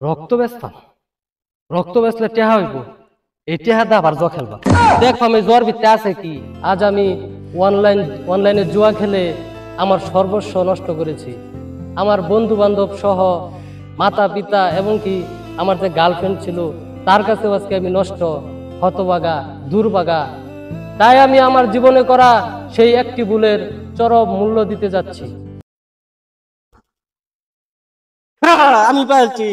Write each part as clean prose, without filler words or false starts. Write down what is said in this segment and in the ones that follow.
রক্ত বেচতাম রক্ত বেচলে টেহা হইব এই টেহা দা আবার জ খেলবা দেখ আমি জ্বর ভিতরে আছে কি আজ আমি অনলাইনে জুয়া খেলে আমার সর্বস্ব নষ্ট করেছি আমার বন্ধু বান্ধব সহ মাতা পিতা এবং কি আমার যে গার্লফ্রেন্ড ছিল তার কাছে আজকে আমি নষ্ট হতবাগা দুর্বাগা তাই আমি আমার জীবনে করা সেই একটি ভুলের চরম মূল্য দিতে যাচ্ছি আমি পাইছি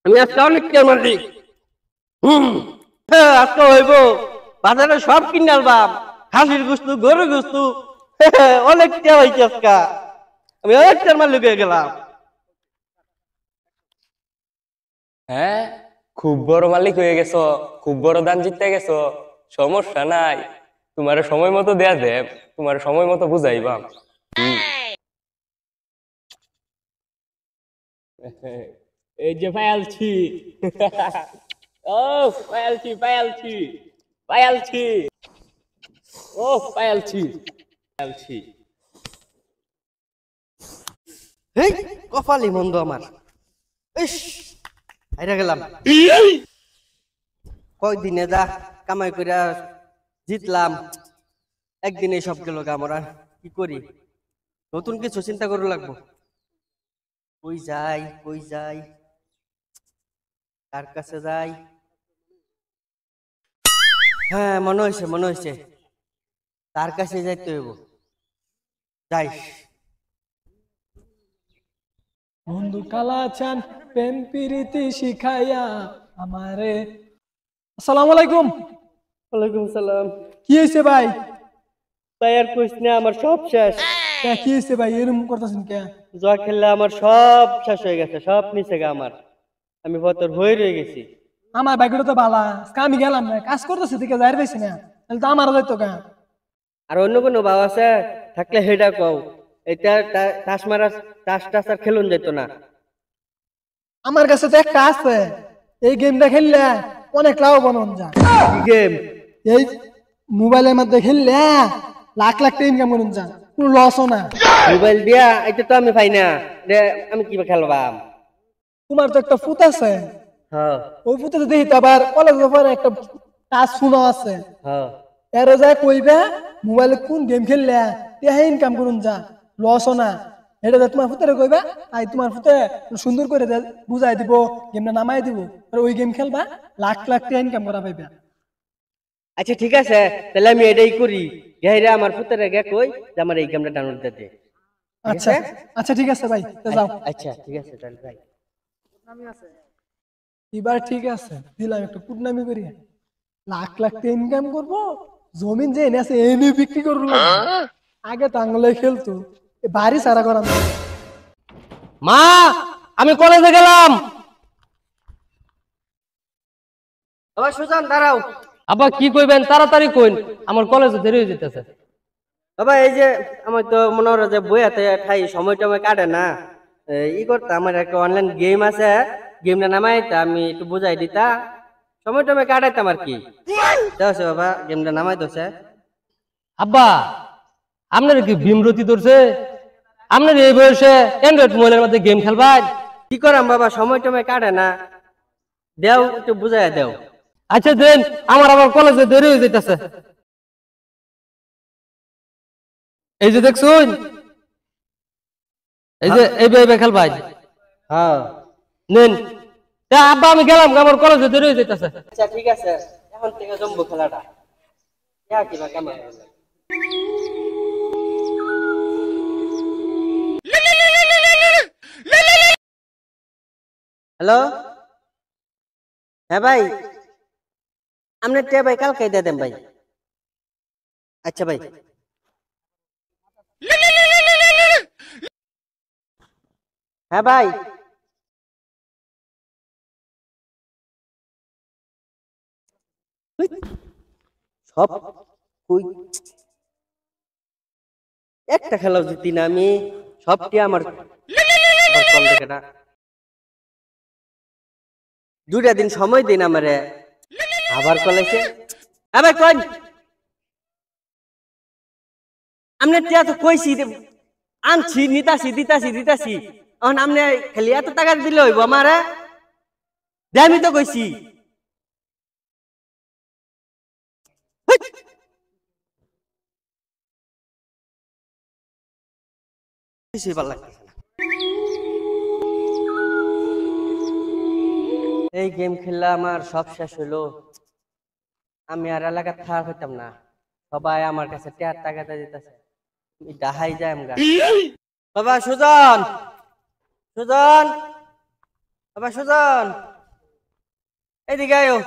আমি আজকে অনেক মালিক আজকে হইব বাজারে সব কিনে আলবাম খাসির গুস্তু গরু গুস্তু অনেক হয়েছে আজকে আমি অনেক মালিক হয়ে গেলাম। হ্যাঁ খুব বড় মালিক হয়ে গেছো, খুব বড় দান জিততে গেছো, সমস্যা নাই, তোমার সময় মতো দেয়া দেব, তোমার সময় মতো বুঝাইবা। এই যে পায়ালছি ও পায়ালছি পায়ালছি পায়ালছি ও পায়ালছি পায়ালছি এই কপালি মন্দ আমার ইস হাইরা গেলাম কয়দিনে যা কামাই কইরা জিতলাম একদিনে সব গেল আমরা কি করি নতুন কিছু চিন্তা করে লাগবো কই যাই কার কাছে যাই হ্যাঁ মনে হয়েছে তার কাছে যাইতে হইব যাই বন্ধু কালাচান প্রেম প্রীতি শিখাইয়া আমারে। আসসালামু আলাইকুম। ওয়ালাইকুম সালাম। কি হয়েছে ভাই? ভাই আর কইস না আমার সব শেষ। কি হয়েছে ভাই এরকম করতেছেন কে? জুয়া খেললে আমার সব শেষ হয়ে গেছে, সব নিচে গা আমার, আমি ভতর হয়ে রয়ে গেছি। আমার বাইকটা তো ভালা, আমি গেলাম না, কাজ করতেছি থেকে যাই পাইছি না, তাহলে তো আমারও যাইতো কা। আর অন্য কোনো ভাব আছে থাকলে হেডা কও, এটা টাস মারা টাস আর খেলুন যেত না। আমার কাছে তো একটা আছে, এই গেমটা খেললে অনেক লাভবান হন যায়। কি গেম? এই মোবাইলের মধ্যে খেললে লাখ লাখ টাকা ইনকাম করুন যায়, কোনো লসও না। মোবাইল দিয়া এটা তো আমি পাই না, আমি কি খেলবাম? তোমার তো একটা ফুট আছে, হ্যাঁ ওই ফুটে দেখি আবার কলেজের পরে একটা টাচ ফোনও আছে, হ্যাঁ এর যায় কইবে মোবাইলে কোন গেম খেললে তেহে ইনকাম করুন যা, লসও না। এটা তোমার ফুতে কইবা, তাই তোমার ফুতে সুন্দর করে বুঝাই দিব, গেমটা নামাই দিব, আর ওই গেম খেলবা লাখ লাখ টাকা ইনকাম করা পাইবা। আচ্ছা ঠিক আছে, তাহলে আমি এটাই করি, গাইরা আমার ফুতের গে কই যে আমার এই গেমটা ডাউনলোড দিতে। আচ্ছা আচ্ছা ঠিক আছে ভাই, যাও। আচ্ছা ঠিক আছে তাহলে ভাই। এবার ঠিক আছে, দিলাম একটু কুটনামি করি, লাখ লাখ টাকা ইনকাম করবো, জমিন যে এনে আছে এনে বিক্রি করবো। আগে তো আঙুলে খেলতো, বাড়ি সারা করা। মা আমি কলেজে গেলাম। আবার সুজান দাঁড়াও। আব্বা কি কইবেন তাড়াতাড়ি কইন, আমার কলেজে দেরি হয়ে যেতেছে। বাবা এই যে আমার তো মনে হয় যে বইয়াতে ঠাই সময়টা আমার কাটে না, ই করতে আমার একটা অনলাইন গেম আছে, গেমটা নামাইতে আমি একটু বুঝাই দিতা, সময়টা আমি কাটাইতাম আর কি। দেখছে বাবা গেমটা নামাই দোছে। আব্বা আপনার কি বিমরতি ধরছে? আপনার এই বয়সে অ্যান্ড্রয়েড মোবাইলের মধ্যে গেম খেলবেন? কি করাম বাবা, সময়টা আমি কাটে না, দেও একটু বুঝাই দেও। আচ্ছা দেন, আমার আবার কলেজে দেরি হয়ে যেতেছে। এই যে দেখছুন, এই যে এইভাবে খেলবাই। হ্যাঁ নেন আব্বা আমি গেলাম, আমার কলেজে দেরি হয়ে যেতেছে। আচ্ছা ঠিক আছে, এখন থেকে জমবো খেলাটা। কিবা কেমন হ্যালো, হ্যাঁ ভাই আপনার টিয়া ভাই কালকে দিয়ে দেন ভাই। আচ্ছা ভাই। হ্যাঁ ভাই সব কই একটা খেলাও জিতি না আমি, সবটি আমার কল দেখে না। দুটা দিন সময় দিন আমারে, আবার কলেছে আবার কোন আমনে টিয়া তো কইছি আনছি, নিতাছি দিতাছি, এখন আপনি খালি এত টাকা দিলে হইব আমারে দে আমি তো কইছি কিছুই ভালো লাগতেছে না। এই গেম খেললে আমার সব শেষ হইলো আমি আর এলাকা থাকা হইতাম না সবাই আমার কাছে টাকা দিতেছে ডাহাই যায় আমগা বাবা সুজন সুজন বাবা সুজন এদিকে আয়ো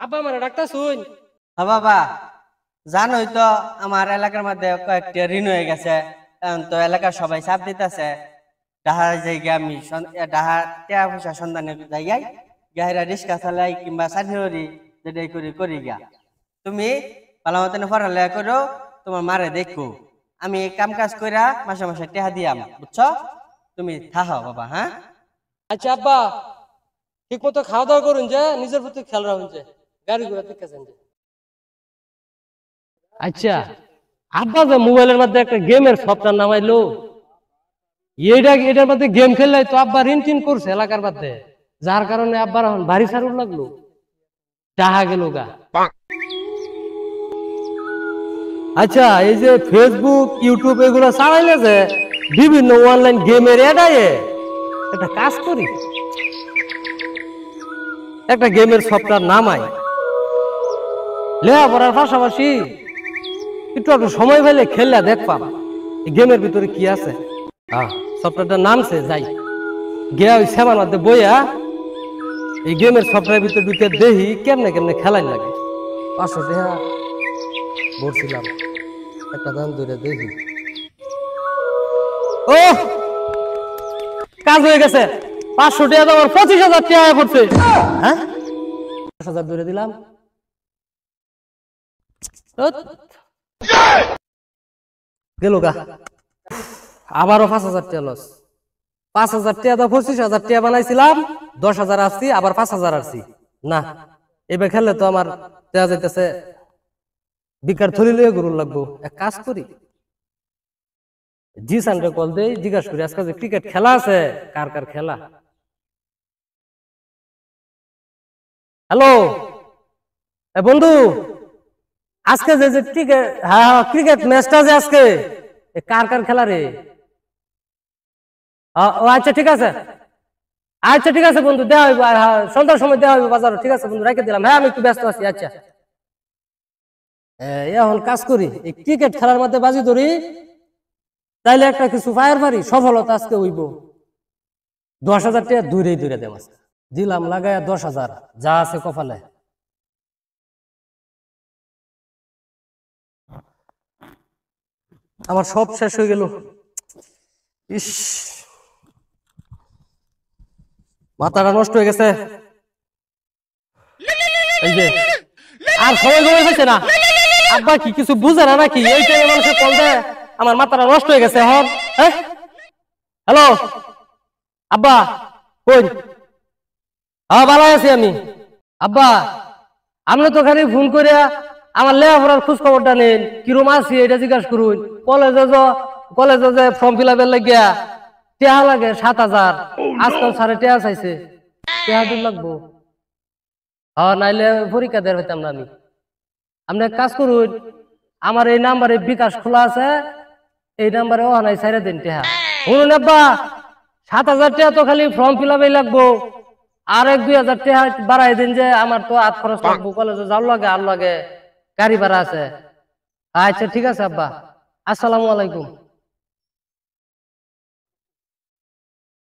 আব্বা মানে ডাক্তার শুন বাবা জানোই তো আমার এলাকার মধ্যে কয়েকটা ঋণ হয়ে গেছে এখন তো এলাকার সবাই চাপ দিতেছে ডাহার জায়গায় আমি ডাহার টাকা পয়সা সন্ধানের জায়গায় গাহিরা রিক্সা চালাই কিংবা চাকরি যেটাই করি গিয়া তুমি ভালো মতন পড়ালেখা করো তোমার মারে দেখো আমি কাম কাজ কইরা মাসে মাসে টাকা দিয়াম বুঝছো তুমি থাকো বাবা হ্যাঁ আচ্ছা আব্বা ঠিক মতো খাওয়া দাওয়া করুন যে নিজের প্রতি খেয়াল রাখুন যে গাড়ি ঘোড়া দেখেছেন যে আচ্ছা আব্বা যে মোবাইলের মধ্যে একটা গেমের সফটওয়্যার নামাইলো এটার মধ্যে গেম খেললে তো আব্বা ঋণ টিন করছে এলাকার মধ্যে যার কারণে আব্বার এখন ভারী সারুন লাগলো টাহা গেল গা আচ্ছা এই যে ফেসবুক ইউটিউব এগুলো চালাইলে যে বিভিন্ন অনলাইন গেমের এডায়ে একটা কাজ করি একটা গেমের সফটওয়্যার নামাই লেখাপড়ার পাশাপাশি একটু সময় পেলে খেললে দেখপাম এই গেমের ভিতরে কি আছে সফটওয়্যারটার নামছে যাই গিয়া ওই সেমার মধ্যে বইয়া এই গেমের সফটওয়্যার ভিতরে ঢুকে দেখি কেমনে কেমনে খেলাই লাগে 500 টাকা বলছিলাম একটা দাম ধরে দেখি ও কাজ হয়ে গেছে 500 টাকা আমার 25,000 টাকা পড়ছে হ্যাঁ 10,000 ধরে দিলাম গেল গা আবারও 5,000 টাকা লস 5,000 টাকা তো 25,000 টাকা বানাইছিলাম 10,000 আসছি আবার 5,000 আসছি না এবার খেললে তো আমার টাকা যাইতেছে বিকার থলি লইয়া গরুর লাগবো এক কাজ করি জি সানরে কল দেই জিজ্ঞাসা করি আজকে যে ক্রিকেট খেলা আছে কার কার খেলা হ্যালো বন্ধু আজকে যে ক্রিকেট ম্যাচটা যে আজকে কার কার খেলা রে আচ্ছা ঠিক আছে বন্ধু দেওয়া হইব সন্ধ্যার সময় দেওয়া হইব বাজার ঠিক আছে বন্ধু রেখে দিলাম হ্যাঁ আমি একটু ব্যস্ত আছি আচ্ছা এখন কাজ করি এই ক্রিকেট খেলার মধ্যে বাজি ধরি তাইলে একটা কিছু ফায়ার পারি সফলতা আজকে হইব 10,000 টাকা দূরে দেব দিলাম লাগায়া 10,000 যা আছে কপালে আমার সব শেষ হয়ে গেল ইস মাথাটা নষ্ট হয়ে গেছে এই যে আর সময় হয়েছে না আব্বা কি কিছু বুঝে না নাকি এই টাইমে মানুষের কল দেয় আমার মাথাটা নষ্ট হয়ে গেছে এখন হ্যালো আব্বা কই ভালো আছি আমি আব্বা আপনি তো খালি ফোন করে আমার লেখাপড়ার খোঁজ খবরটা নেন কিরম আছি এটা জিজ্ঞাসা করুন কলেজে যে ফর্ম ফিল আপের লাগিয়া টেহা লাগে 7,000 আজকাল সাড়ে টেহা চাইছে টেহা দিন লাগবো নাইলে পরীক্ষা দেওয়ার হইতাম না আমি আপনি এক কাজ করুন আমার এই নাম্বারে বিকাশ খোলা আছে এই নাম্বারে নাই 4 দিন টেহা শুনুন আব্বা 7,000 টাকা তো খালি ফর্ম ফিল আপে লাগবো আর 1-2,000 টাকা বাড়াই দিন যে আমার তো হাত খরচ লাগবো কলেজে যাও লাগে আর লাগে গাড়ি ভাড়া আছে আচ্ছা ঠিক আছে আব্বা আসসালামু আলাইকুম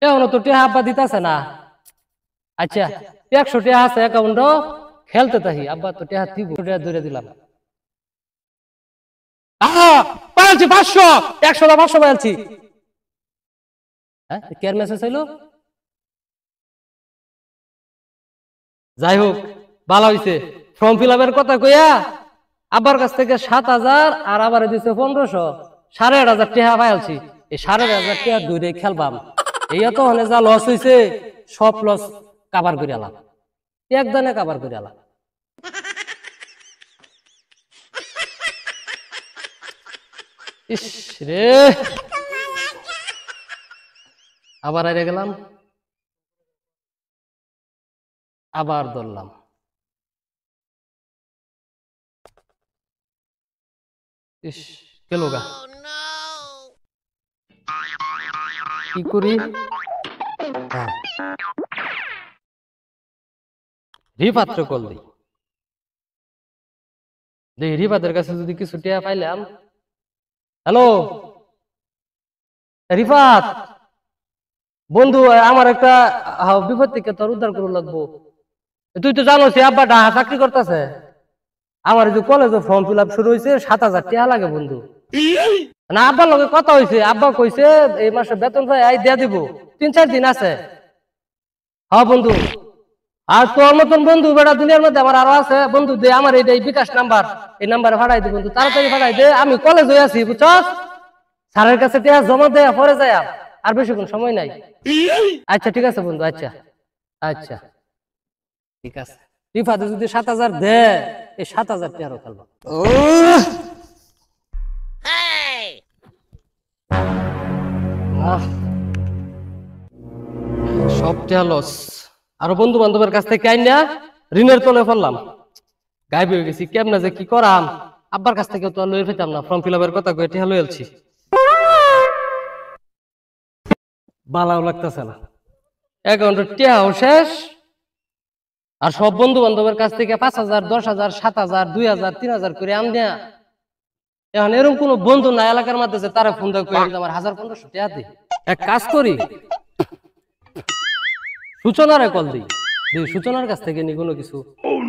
এখনো তো টেহা আব্বা দিতেছে না আচ্ছা 100 টাকা আছে অ্যাকাউন্ট খেলতে থাকি আব্বা তো টেহা দিব ধরে দিলাম পাইছি 500 100 500 পাইছি হ্যাঁ কেয়ার মেসেজ আইলো যাই হোক ভালো হইছে ফর্ম ফিল আপের কথা কইয়া আব্বার কাছ থেকে 7,000 আর আবার দিছে 1500 8,500 টাকা পাইছি এই 8,500 টাকা দূরে খেলবাম এই তো হনে যা লস হইছে সব লস কভার করে আলাম একদনে কভার করে আলাম ইস রে আবার আইরে গেলাম, আবার ধরলাম। ইস, গেল গা। কি করি? হ্যাঁ, রিফাতরে কল দিই। দেখি রিফাতের কাছে যদি কিছু টিয়া পাইলাম। হ্যালো রিফাত, বন্ধু আমার একটা বিপদ থেকে তোর উদ্ধার করে লাগবো। তুই তো জানো সে আব্বা ডাহা চাকরি করতেছে। আমার যে কলেজে ফর্ম ফিল আপ শুরু হয়েছে, 7,000 টাকা লাগে বন্ধু। না আব্বার লগে কথা হয়েছে, আব্বা কইছে এই মাসে বেতন পাই আই দিয়া দিব, 3-4 দিন আছে। হ্যাঁ বন্ধু, আর তোর মতন বন্ধু বেড়া দুনিয়ার মধ্যে আমার আরো আছে। বন্ধু দে আমার এই বিকাশ নাম্বার, এই নাম্বারে ফাড়াই দে বন্ধু, তাড়াতাড়ি ফাড়াই দে। আমি কলেজ হয়ে আছি বুঝছস, স্যারের কাছে টিয়া জমা দেয়া পরে যায়, আর বেশিক্ষণ সময় নাই। আচ্ছা ঠিক আছে বন্ধু, আচ্ছা আচ্ছা ঠিক আছে। রিফাতে যদি 7,000 দে, এই 7,000 টাকারও খেলবো। সব টাকা লস। আরো বন্ধু বান্ধবের কাছ থেকে আইনা ঋণের তলে ফেললাম, গায়েব হয়ে গেছি। কেমনে যে কি করাম, আব্বার কাছ থেকে তো লয়ে পেতাম না। ফর্ম ফিল আপের কথা কয়ে টিয়া লয়ে আলছি, বালাও লাগতেছে না। অ্যাকাউন্টের টিয়াও শেষ, আর সব বন্ধু বান্ধবের কাছ থেকে 5,000, 10,000, 7,000, 2,000, 3,000 করে আম দেয়া। এখন এরকম কোন বন্ধু না এলাকার মধ্যে যে তারা ফোন দেওয়া করে আমার 1,000-1,500 টাকা দে। এক কাজ করি, সূচনারে কল দিই, সূচনার কাছ থেকে নি কোনো কিছু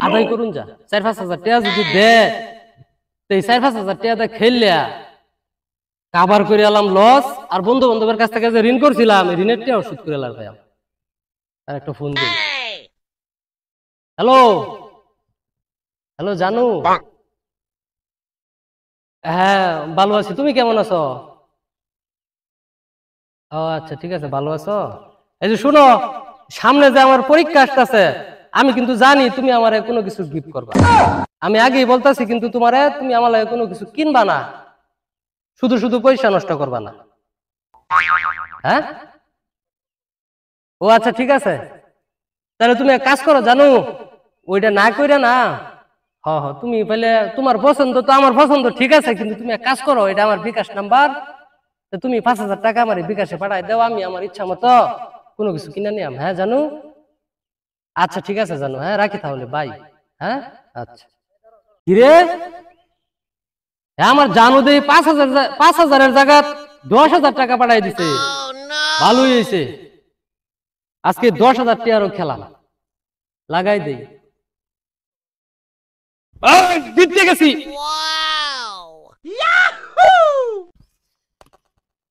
আদায় করুন যা। 4-5,000 টাকা যদি দে, এই 4-5,000 টাকা খেললিয়া কাবার করে এলাম লস। আর বন্ধু বান্ধবের কাছ থেকে যে ঋণ করছিলাম, এই ঋণের টাকাও শোধ করে এলাম ভাই। আর একটা ফোন দিই। হ্যালো হ্যালো জানু, হ্যাঁ ভালো আছি, তুমি কেমন আছো? ও আচ্ছা ঠিক আছে, ভালো আছো। এই যে শুনো, সামনে যে আমার পরীক্ষা আসতেছে, আমি কিন্তু জানি তুমি আমার কোনো কিছু গিফট করবা। আমি আগেই বলতাছি, কিন্তু তোমারে তুমি আমার লাগে কোনো কিছু কিনবা না, শুধু শুধু পয়সা নষ্ট করবা না। হ্যাঁ, ও আচ্ছা ঠিক আছে, তাহলে তুমি এক কাজ করো জানো, ওইটা না কইরা না। হ হ, তুমি পেলে তোমার পছন্দ তো আমার পছন্দ ঠিক আছে, কিন্তু তুমি এক কাজ করো, এটা আমার বিকাশ নাম্বার, তুমি 5,000 টাকা আমার বিকাশে পাঠাই দাও, আমি আমার ইচ্ছা মতো কোনো কিছু কিনে নিয়াম। হ্যাঁ জানু, আচ্ছা ঠিক আছে জানু, হ্যাঁ রাখি তাহলে, বাই। হ্যাঁ আচ্ছা। কিরে, আমার জানু দেই 5,000-এর জায়গা 10,000 টাকা পাঠাই দিছে, ভালোই হয়েছে। আজকে 10,000 টাকারও খেলাম, লাগাই দেই। দিতে গেছি,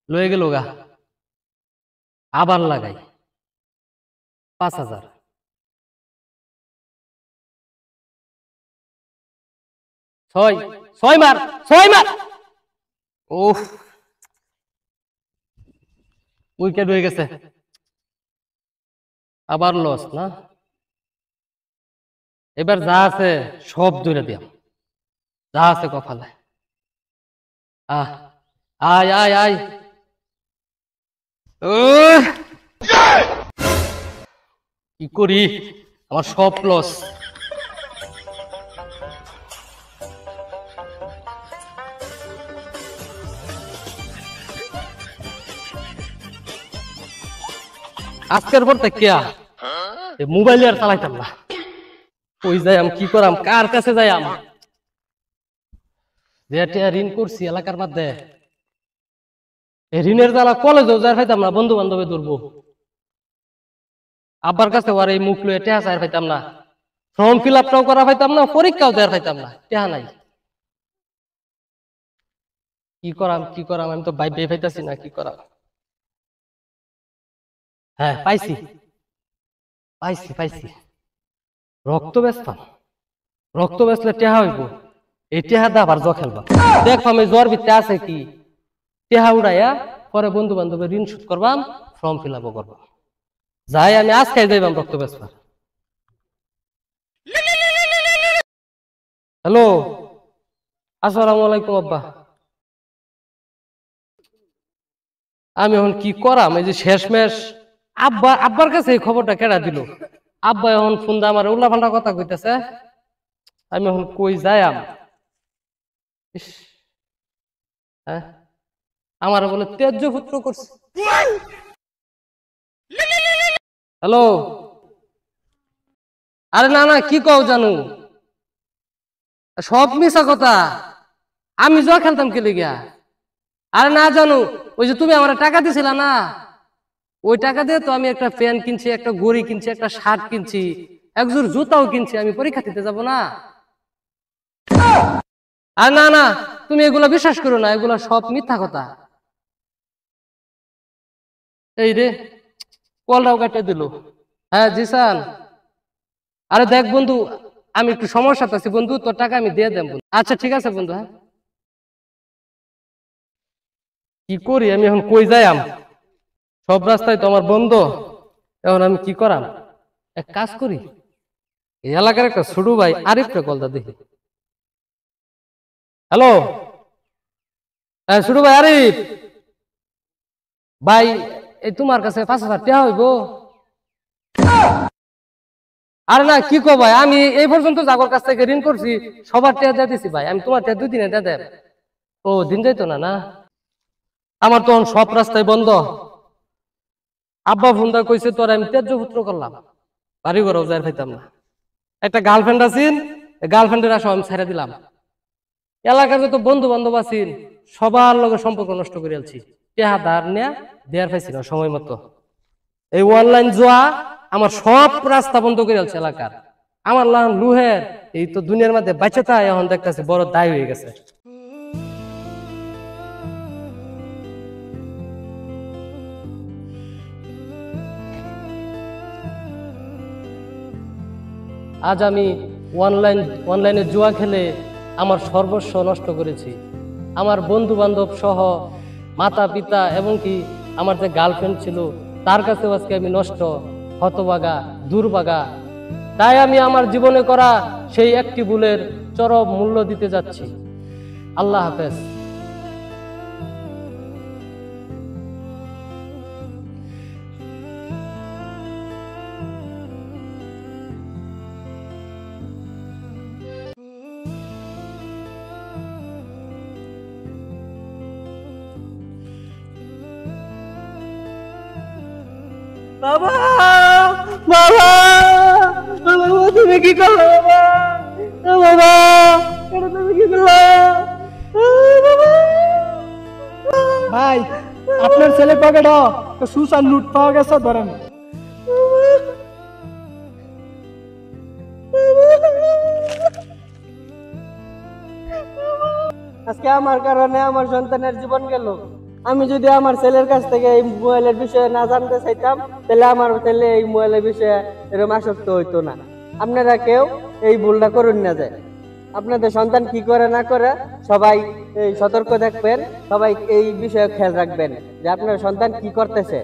লয়ে গেল গা, আবার লাগাই 5,000। 6 মার, 6 মার। ওহ, উইকেট হয়ে গেছে, আবার লস না। এবার যা আছে সব ধরে দিয়াম, যা আছে কপালে। আহ, আয় আয় আয়। উহ, কি করি, আমার সব লস। আজকের পর থেকে মোবাইল আর চালাইতাম না। ওই যাই কি করাম, কার কাছে যাই যে ঋণ করছি এলাকার মধ্যে, ঋণের জ্বালা কলেজেও যাই পাইতাম না, বন্ধু বান্ধবে ধরবো। আব্বার কাছে আর এই মুখ লয়ে টেহা চাই পাইতাম না, ফর্ম ফিল আপটাও করা পাইতাম না, পরীক্ষাও দেওয়ার পাইতাম না, টেহা নাই। কি করাম কি করাম, আমি তো ভাই পাইতাছি না কি করাম। হ্যাঁ পাইছি পাইছি পাইছি, রক্ত বেচতাম, রক্ত বেচলে টেহা হইব। এই টেহা দা আবার জ খেলবা, দেখ আমি জ্বর ভিতরে আছে কি, টেহা উড়াইয়া পরে বন্ধু বান্ধবের ঋণ শোধ করবাম, ফর্ম ফিল আপও করবাম। যাই আমি আজকে যাইবাম রক্ত বেচবার। হ্যালো, আসসালামু আলাইকুম আব্বা। আমি এখন কি করাম? এই যে শেষমেশ আব্বার কাছে এই খবরটা কেডা দিল? আব্বা এখন ফোন দিয়ে আমার উল্লা পাল্টা কথা কইতেছে। আমি এখন কই যাইম? ইস, হ্যাঁ, আমার বলে ত্যায্য পুত্র করছে। হ্যালো, আরে না না, কি কও জানু? সব মিশা কথা। আমি জুয়া খেলতাম কে লিগা? আরে না জানু, ওই যে তুমি আমার টাকা দিছিলা না, ওই টাকা দিয়ে তো আমি একটা ফ্যান কিনছি, একটা ঘড়ি কিনছি, একটা শার্ট কিনছি, একজোড় জুতাও কিনছি। আমি পরীক্ষা দিতে যাব না? আর না না, তুমি এগুলা বিশ্বাস করো না, এগুলা সব মিথ্যা কথা। এই রে, কলটাও কাটে দিল। হ্যাঁ জিসান, আরে দেখ বন্ধু, আমি একটু সমস্যাতে আছি বন্ধু, তোর টাকা আমি দিয়ে দেব বন্ধু। আচ্ছা ঠিক আছে বন্ধু। হ্যাঁ, কি করি আমি এখন? কই যাইম? সব রাস্তায় তো আমার বন্ধ। এখন আমি কি করাম? এক কাজ করি, এই এলাকার একটা ছোট ভাই আরিফকে কলটা দেখি। হ্যালো, হ্যাঁ ছোট ভাই আরিফ ভাই, এই তোমার কাছে 5,000 টাকা হইব? আরে না, কি কো ভাই, আমি এই পর্যন্ত জাগর কাছ থেকে ঋণ করছি, সবার টাকা দিয়ে দিছি ভাই। আমি তোমার টাকা 2 দিনে দিয়ে দেব। ও দিন যাইতো না না? আমার তখন সব রাস্তায় বন্ধ। আব্বা ফোন দা কইছে তোর আমি ত্যায্য পুত্র করলাম, বাড়ি ঘরেও যাই পাইতাম না। একটা গার্লফ্রেন্ড আছিন, গার্লফ্রেন্ডের আশা আমি ছেড়ে দিলাম। এলাকার যত বন্ধু বান্ধব আছিন সবার লগে সম্পর্ক নষ্ট করে আলছি। টেহা ধার নেয়া দেয়ার পাইছি না সময় মতো। এই অনলাইন জুয়া আমার সব রাস্তা বন্ধ করে আলছে এলাকার। আমার লান লুহের এই তো দুনিয়ার মধ্যে বাঁচে তা এখন দেখতেছি বড় দায় হয়ে গেছে। আজ আমি অনলাইনে জুয়া খেলে আমার সর্বস্ব নষ্ট করেছি। আমার বন্ধু বান্ধব সহ মাতা পিতা এবং কি আমার যে গার্লফ্রেন্ড ছিল তার কাছেও আজকে আমি নষ্ট, হতভাগা, দুর্ভাগা। তাই আমি আমার জীবনে করা সেই একটি ভুলের চরম মূল্য দিতে যাচ্ছি। আল্লাহ হাফেজ। বাবা, বাবা, বাবা, তুমি কি করলো বাবা? বাবা, এটা তুমি কি করলো? বাবা, ভাই, আপনার ছেলে পকেট সুসান লুট পাওয়া গেছে, ধরেন। আজকে আমার কারণে আমার সন্তানের জীবন গেল। আমি যদি আমার ছেলের কাছ থেকে এই মোবাইলের বিষয়ে না জানতে চাইতাম, তাহলে আমার ছেলে এই মোবাইলের বিষয়ে এরকম আসক্ত হইতো না। আপনারা কেউ এই ভুলটা করুন না যায়। আপনাদের সন্তান কি করে না করে সবাই এই সতর্ক থাকবেন, সবাই এই বিষয়ে খেয়াল রাখবেন যে আপনার সন্তান কি করতেছে।